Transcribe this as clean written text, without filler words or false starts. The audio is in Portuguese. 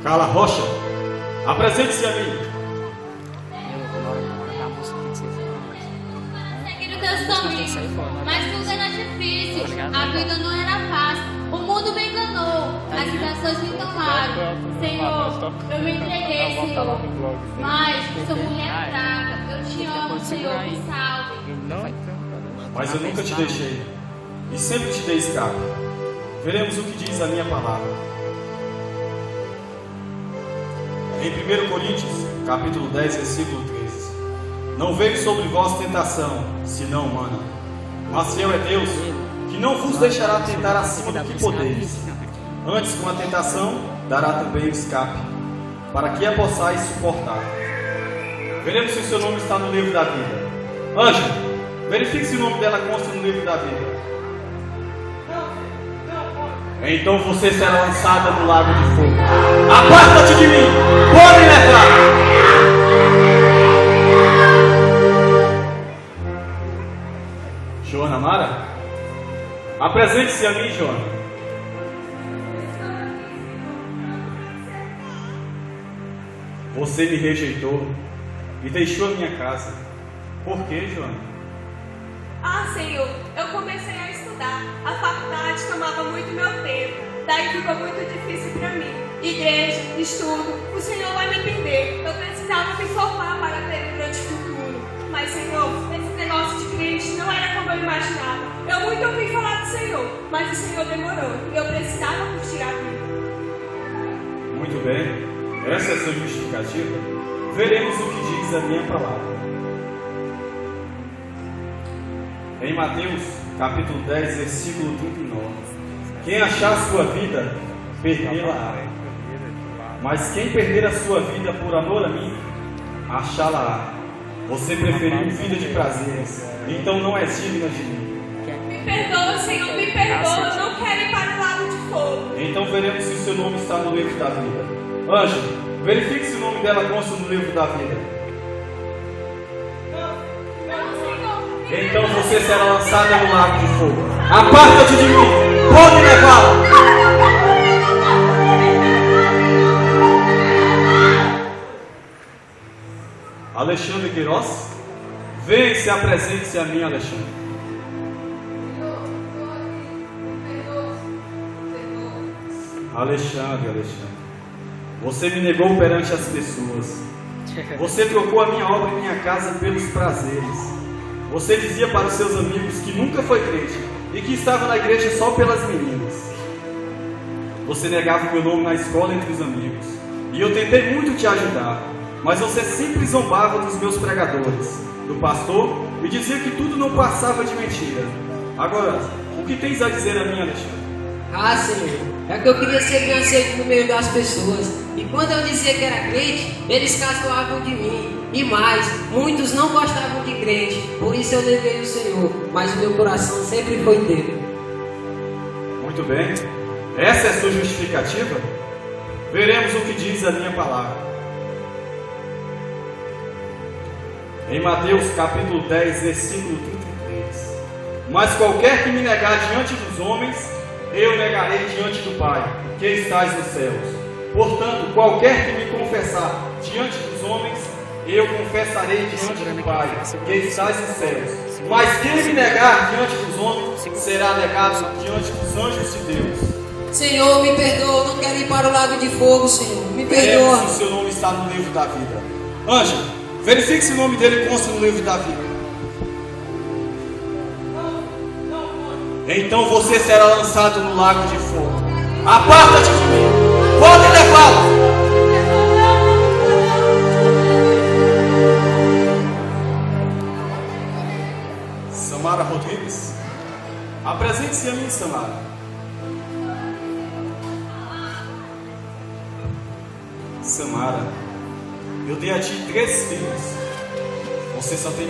Cala Rocha, apresente-se a mim. Seguindo teus caminhos, mas tudo era difícil, a vida não era fácil, o mundo me enganou, as tentações me tomaram. Senhor, eu me entreguei, Senhor, mas sou mulher fraca, eu te amo, Senhor, me salve. Mas eu nunca te deixei, e sempre te dei escape. Veremos o que diz a minha palavra. Em 1 Coríntios, capítulo 10, versículo 13. Não veio sobre vós tentação, senão humana. Mas fiel é Deus, que não vos deixará tentar acima do que podeis. Antes, com a tentação, dará também o escape, para que a possais suportar. Veremos se o seu nome está no livro da vida. Anjo, verifique se o nome dela consta no livro da vida. Então você será lançada no lago de fogo. Aparta-te de mim! Pode levar! Joana Mara? Apresente-se a mim, Joana. Você me rejeitou e deixou a minha casa. Por quê, Joana? Ah, Senhor, eu comecei a estudar. A faculdade tomava muito meu tempo. Daí ficou muito difícil para mim. Igreja, estudo, o Senhor vai me entender. Eu precisava me formar para ter um grande futuro. Mas, Senhor, esse negócio de crente não era como eu imaginava. Eu muito ouvi falar do Senhor, mas o Senhor demorou. E eu precisava curtir a vida. Muito bem, essa é a sua justificativa. Veremos o que diz a minha palavra. Em Mateus, capítulo 10, versículo 39. Quem achar a sua vida, perdê-la-á. Mas quem perder a sua vida por amor a mim, achá-la-á. Você preferiu vida de prazeres, então não é digna de mim. Me perdoa, Senhor, me perdoa. Eu não quero ir para o lago de fogo. Então veremos se o seu nome está no livro da vida. Anjo, verifique se o nome dela consta no livro da vida. Então você será lançada no lago de fogo. Aparta-te de mim! Pode levá-la! Alexandre Queiroz, vem e se apresente-se a mim, Alexandre. Alexandre, você me negou perante as pessoas. Você trocou a minha obra e minha casa pelos prazeres. Você dizia para os seus amigos que nunca foi crente e que estava na igreja só pelas meninas. Você negava o meu nome na escola entre os amigos. E eu tentei muito te ajudar, mas você sempre zombava dos meus pregadores, do pastor, e dizia que tudo não passava de mentira. Agora, o que tens a dizer a mim, Alexandre? Ah, Senhor, é que eu queria ser bem aceito no meio das pessoas. E quando eu dizia que era crente, eles caçoavam de mim. E mais, muitos não gostavam de crente. Por isso eu levei o Senhor, mas o meu coração sempre foi dele. Muito bem, essa é a sua justificativa? Veremos o que diz a minha palavra. Em Mateus capítulo 10, versículo 33. Mas qualquer que me negar diante dos homens, eu negarei diante do Pai, que estás nos céus. Portanto, qualquer que me confessar diante dos homens, eu confessarei diante do Pai, que estás nos céus. Mas quem me negar diante dos homens, será negado diante dos anjos de Deus. Senhor, me perdoa, eu não quero ir para o lago de fogo, Senhor. Me Veremos perdoa. se o seu nome está no livro da vida. Anjo, verifique se o nome dele consta no livro da vida. Então você será lançado no lago de fogo. Aparta-te de mim. Pode levá-lo. Samara Rodrigues, apresente-se a mim, Samara. Samara, eu dei a ti 3 filhos. Você só tem